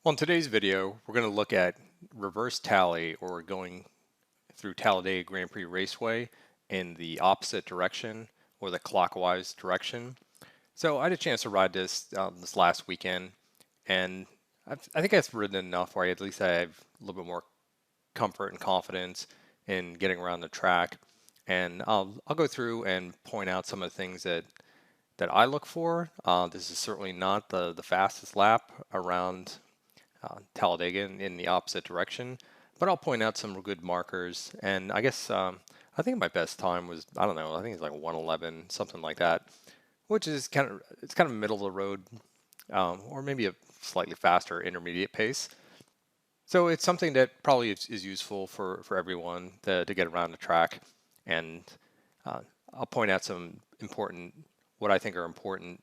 On today's video, we're going to look at reverse tally, or going through Talladega Grand Prix Raceway in the opposite direction, or the clockwise direction. So I had a chance to ride this last weekend, and I think I've ridden enough where at least I have a little bit more comfort and confidence in getting around the track. And I'll go through and point out some of the things that I look for. This is certainly not the fastest lap around Talladega in the opposite direction, but I'll point out some good markers. And I guess I think my best time was, I don't know, I think it's like 1:11, something like that, which is it's kind of middle of the road, or maybe a slightly faster intermediate pace. So it's something that probably is useful for everyone to get around the track. And I'll point out some important, what I think are important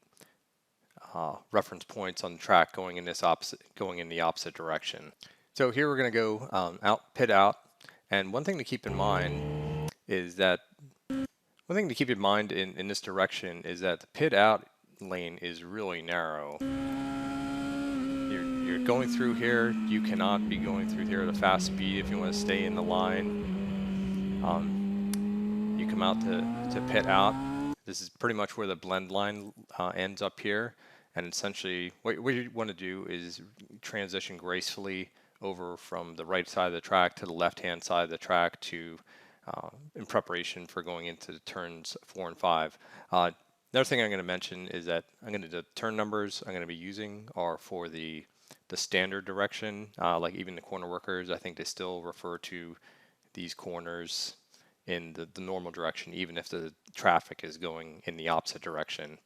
reference points on the track going in the opposite direction. So here we're going to go pit out, and one thing to keep in mind is that in this direction is that the pit out lane is really narrow. You're going through here. You cannot be going through here at a fast speed if you want to stay in the line. You come out to pit out. This is pretty much where the blend line ends up here. And essentially, what you want to do is transition gracefully over from the right side of the track to the left-hand side of the track in preparation for going into turns 4 and 5. Another thing I'm going to mention is that the turn numbers I'm going to be using are for the standard direction. Like even the corner workers, I think they still refer to these corners in the normal direction, even if the traffic is going in the opposite direction.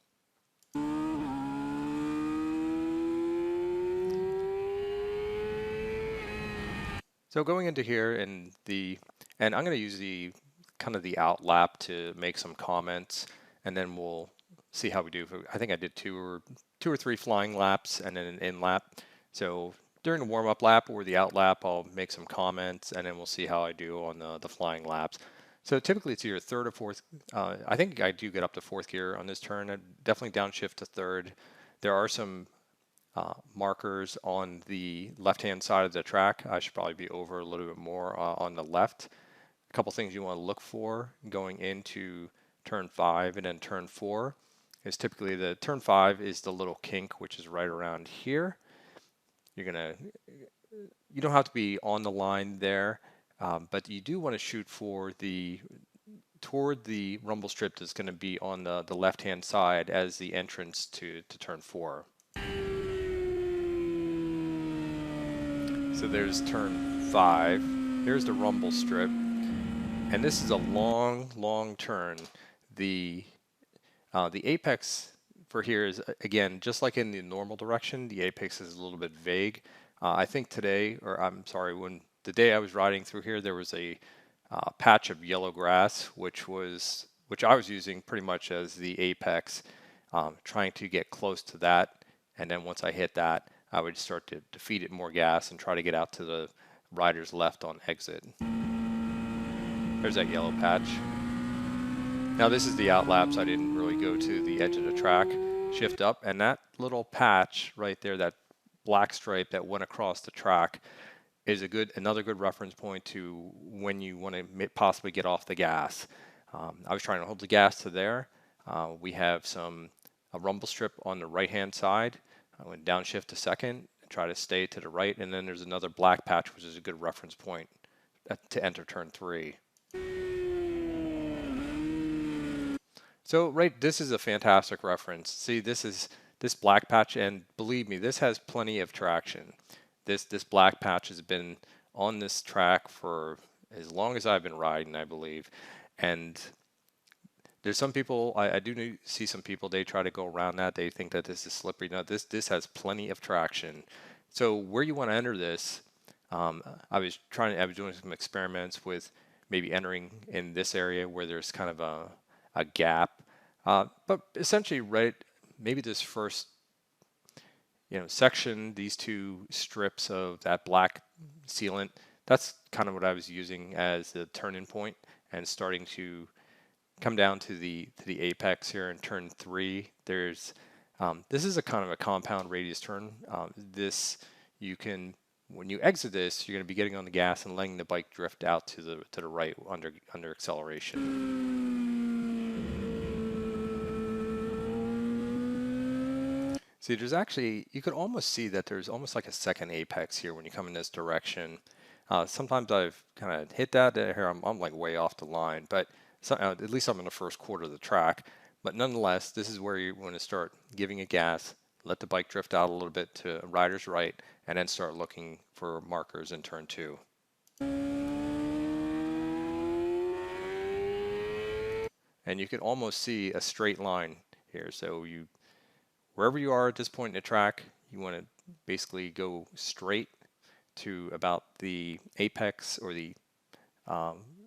So going into here and I'm going to use the out lap to make some comments, and then we'll see how we do. I think I did two or three flying laps and then an in lap. So during the warm up lap or the out lap, I'll make some comments, and then we'll see how I do on the flying laps. So typically it's either third or fourth. I think I do get up to fourth gear on this turn. I definitely downshift to third. There are some markers on the left-hand side of the track. I should probably be over a little bit more on the left. A couple things you want to look for going into turn 5 and then turn 4 is typically the turn 5 is the little kink, which is right around here. You don't have to be on the line there, but you do want to shoot for toward the rumble strip that's going to be on the left-hand side as the entrance to turn 4. So there's turn 5. Here's the rumble strip, and this is a long turn. The apex for here is, again, just like in the normal direction, the apex is a little bit vague. I think today, or I'm sorry, when the day I was riding through here, there was a patch of yellow grass, which I was using pretty much as the apex, trying to get close to that, and then once I hit that, I would start to feed it more gas and try to get out to the rider's left on exit. There's that yellow patch. Now this is the out laps. I didn't really go to the edge of the track, shift up, and that little patch right there, that black stripe that went across the track, is another good reference point to when you want to possibly get off the gas. I was trying to hold the gas to there. We have a rumble strip on the right-hand side. I went downshift to second, try to stay to the right, and then there's another black patch, which is a good reference point to enter turn 3. So this is a fantastic reference. See, this black patch, and believe me, this has plenty of traction. This black patch has been on this track for as long as I've been riding, I believe, and there's some people, I do see some people, they try to go around that. They think that this is slippery. No, this has plenty of traction. So where you want to enter this, I was doing some experiments with maybe entering in this area where there's kind of a gap. But essentially, maybe this first section, these two strips of that black sealant, that's kind of what I was using as the turn-in point, and starting to come down to the apex here in turn 3. There's this is a kind of a compound radius turn. This you can, when you exit this, you're going to be getting on the gas and letting the bike drift out to the right under acceleration. See, there's actually, you could almost see that there's almost like a second apex here when you come in this direction. Sometimes I've kind of hit that here. I'm like way off the line, but at least I'm in the first quarter of the track. But nonetheless, this is where you want to start giving it gas, let the bike drift out a little bit to rider's right, and then start looking for markers in turn 2. And you can almost see a straight line here. So wherever you are at this point in the track, you want to basically go straight to about the apex or the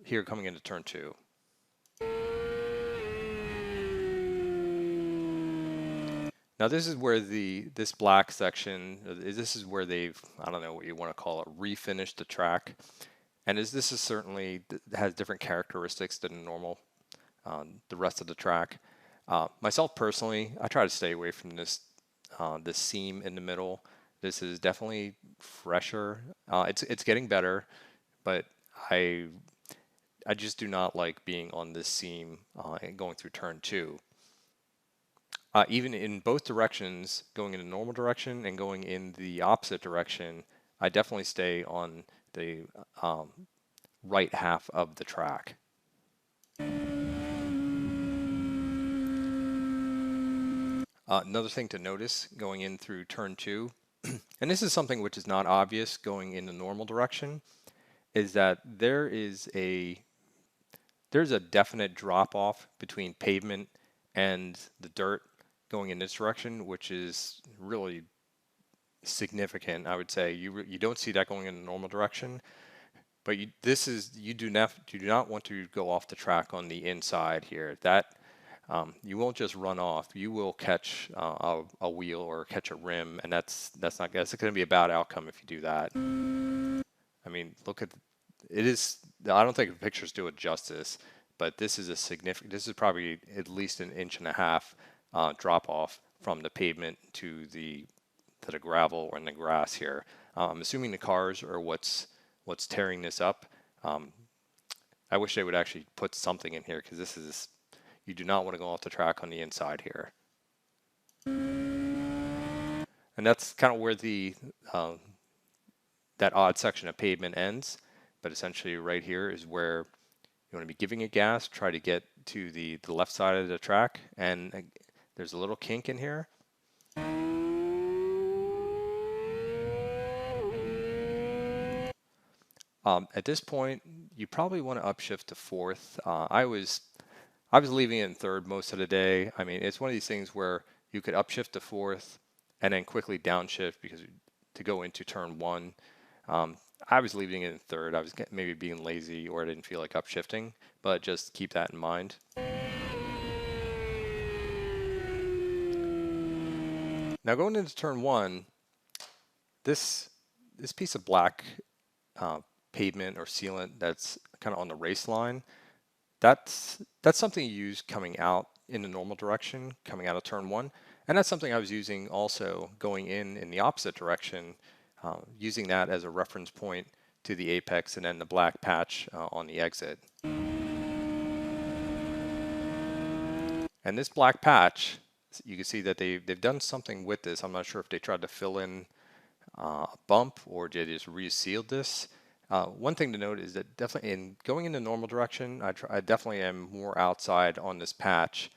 here coming into turn 2. Now this is where this black section, this is where they've, I don't know what you want to call it, refinished the track. And this is certainly has different characteristics than normal, the rest of the track. Myself personally, I try to stay away from this seam in the middle. This is definitely fresher. It's getting better, but I just do not like being on this seam and going through turn 2. Even in both directions, going in the normal direction and going in the opposite direction, I definitely stay on the right half of the track. Another thing to notice going in through turn 2, and this is something which is not obvious going in the normal direction, is that there's a definite drop off between pavement and the dirt going in this direction, which is really significant. I would say you don't see that going in the normal direction, but you do not want to go off the track on the inside here. That you won't just run off. You will catch a wheel or catch a rim, and that's going to be a bad outcome if you do that. I mean, look at it is. I don't think the pictures do it justice, but this is a significant. This is probably at least an inch and a half drop off from the pavement to the gravel or in the grass here. I'm assuming the cars are what's tearing this up. I wish they would actually put something in here, because you do not want to go off the track on the inside here. And that's kind of where that odd section of pavement ends. But essentially right here is where you want to be giving it gas, try to get to the left side of the track, and there's a little kink in here. At this point, you probably want to upshift to 4th. I was leaving it in 3rd most of the day. I mean, it's one of these things where you could upshift to 4th and then quickly downshift to go into turn 1. I was leaving it in 3rd. I was maybe being lazy, or I didn't feel like upshifting, but just keep that in mind. Now going into turn 1, this piece of black pavement or sealant that's kind of on the race line, that's something you use coming out in the normal direction, coming out of turn 1, and that's something I was using also going in the opposite direction, using that as a reference point to the apex and then the black patch on the exit. And this black patch, you can see that they've done something with this. I'm not sure if they tried to fill in a bump or they just resealed this. One thing to note is that definitely in going in the normal direction, I definitely am more outside on this patch.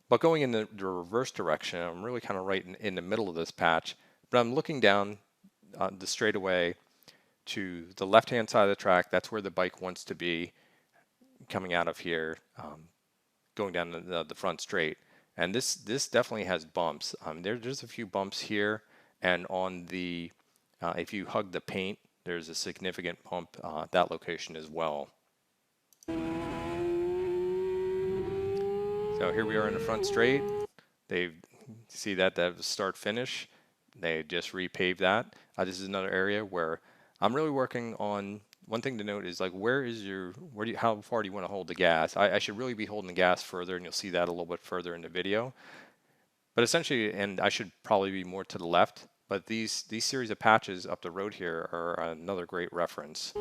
But going in the reverse direction, I'm really kind of right in the middle of this patch. But I'm looking down the straightaway to the left-hand side of the track. That's where the bike wants to be coming out of here, going down the front straight. And this definitely has bumps. There's a few bumps here, and on the if you hug the paint, there's a significant bump that location as well. So here we are in the front straight. They see that was start finish. They just repaved that. This is another area where I'm really working on. One thing to note is like how far do you want to hold the gas? I should really be holding the gas further, and you'll see that a little bit further in the video. But essentially, and I should probably be more to the left, but these series of patches up the road here are another great reference.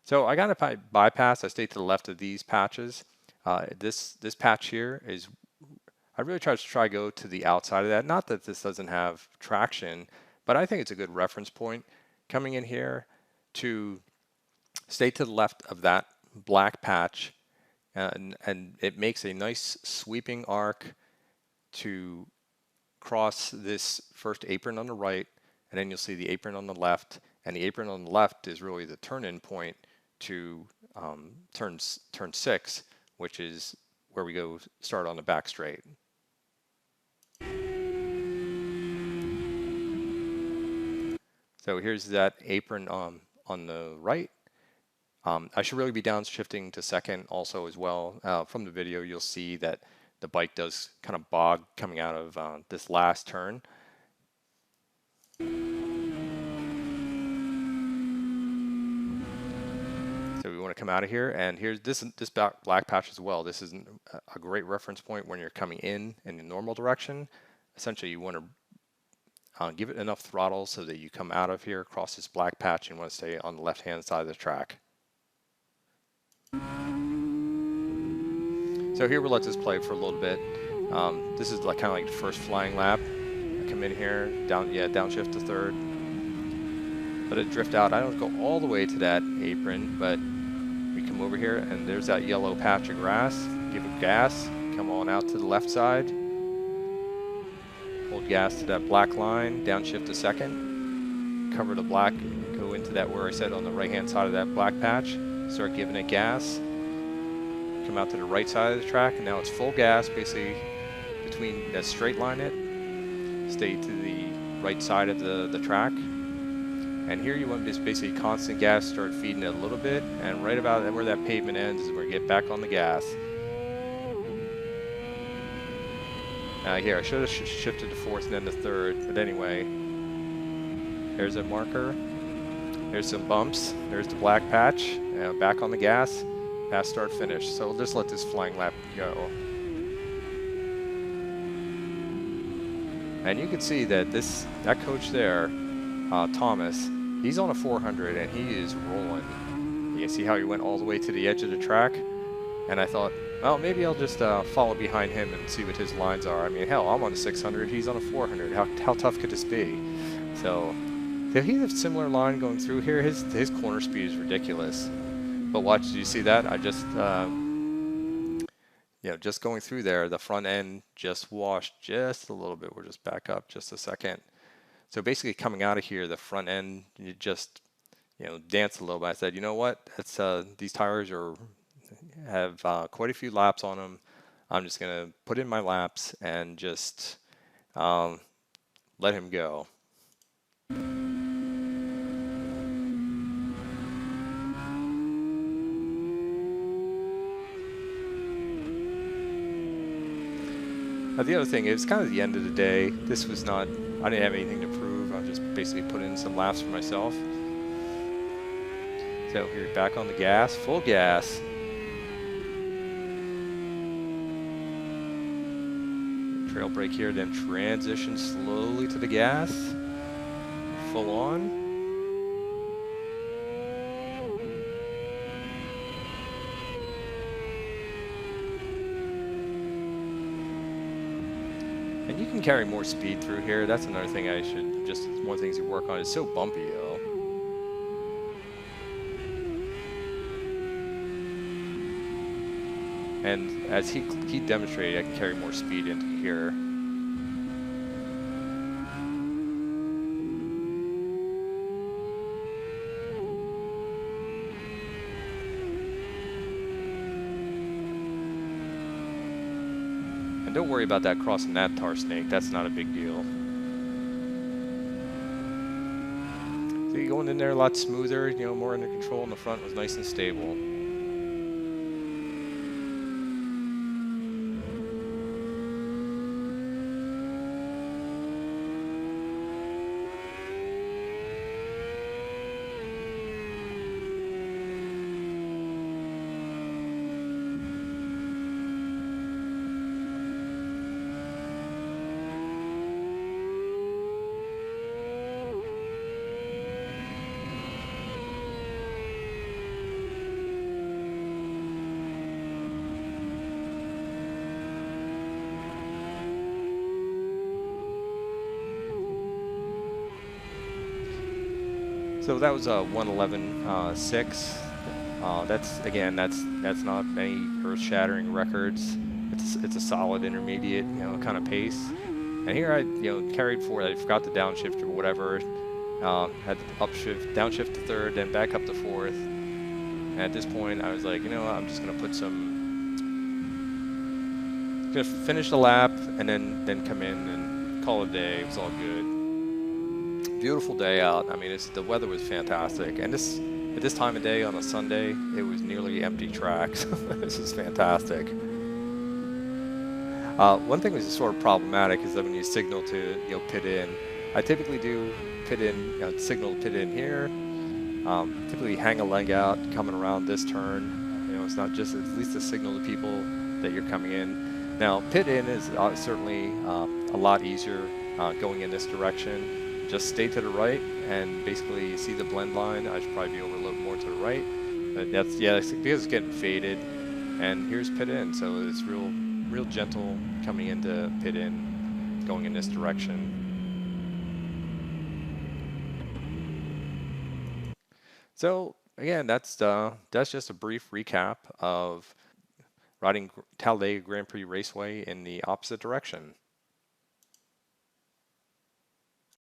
So I got a bypass. I stayed to the left of these patches. This patch here is, I really try to go to the outside of that. Not that this doesn't have traction, but I think it's a good reference point coming in here to stay to the left of that black patch, and it makes a nice sweeping arc to cross this first apron on the right, and then you'll see the apron on the left, and the apron on the left is really the turn-in point to turn 6, which is where we go start on the back straight. So here's that apron on the right. I should really be downshifting to second also as well. From the video, you'll see that the bike does kind of bog coming out of this last turn. So we want to come out of here, and here's this black patch as well. This is a great reference point when you're coming in the normal direction. Essentially, you want to give it enough throttle so that you come out of here, across this black patch, and want to stay on the left-hand side of the track. So here we'll let this play for a little bit. This is like kind of like the first flying lap. I come in here, downshift to third, let it drift out. I don't go all the way to that apron, but we come over here, and there's that yellow patch of grass. Give it gas, come on out to the left side. Hold gas to that black line, downshift to second, cover the black, go into that where I said on the right-hand side of that black patch, start giving it gas, come out to the right side of the track, and now it's full gas, basically between that straight line it, stay to the right side of the track, and here you want just basically constant gas, start feeding it a little bit, and right about where that pavement ends is where you get back on the gas. Here, I should have shifted to fourth and then to third, but anyway, there's a marker, there's some bumps, there's the black patch, back on the gas, pass, start, finish. So we'll just let this flying lap go. And you can see that that coach there, Thomas, he's on a 400 and he is rolling. You can see how he went all the way to the edge of the track, and I thought, well, maybe I'll just follow behind him and see what his lines are. I mean, hell, I'm on a 600, he's on a 400. How tough could this be? So he has a similar line going through here. His corner speed is ridiculous. But watch, do you see that? I just, just going through there, the front end just washed just a little bit. We'll just back up just a second. So basically coming out of here, the front end, you just, danced a little bit. I said, you know what? These tires have quite a few laps on them. I'm just going to put in my laps and just let him go. Now the other thing is, kind of the end of the day, this was not, I didn't have anything to prove. I just basically put in some laps for myself. So here, back on the gas, full gas. Trail brake here, then transition slowly to the gas. Full on. And you can carry more speed through here. That's another thing one of the things you work on. It's so bumpy though. And as he demonstrated, I can carry more speed into here. And don't worry about that crossing that tar snake. That's not a big deal. So you're going in there a lot smoother, more under control, and the front was nice and stable. So that was a 1:11.6. That's not any earth-shattering records. It's a solid intermediate, kind of pace. And here I carried forward. I forgot the downshift or whatever. Had to upshift, downshift to third, then back up to fourth. And at this point, I was like, I'm just gonna gonna finish the lap and then come in and call it a day. It was all good. Beautiful day out. I mean, the weather was fantastic, and at this time of day on a Sunday, it was nearly empty tracks. This is fantastic. One thing that was sort of problematic is that when you signal to pit in, I typically do pit in, signal to pit in here. Typically hang a leg out coming around this turn. It's not just at least a signal to people that you're coming in. Now pit in is certainly a lot easier going in this direction. Just stay to the right, and basically you see the blend line. I should probably be over a little more to the right, but that's because it's getting faded. And here's pit in, so it's real gentle coming into pit in, going in this direction. So again, that's just a brief recap of riding Talladega Grand Prix Raceway in the opposite direction.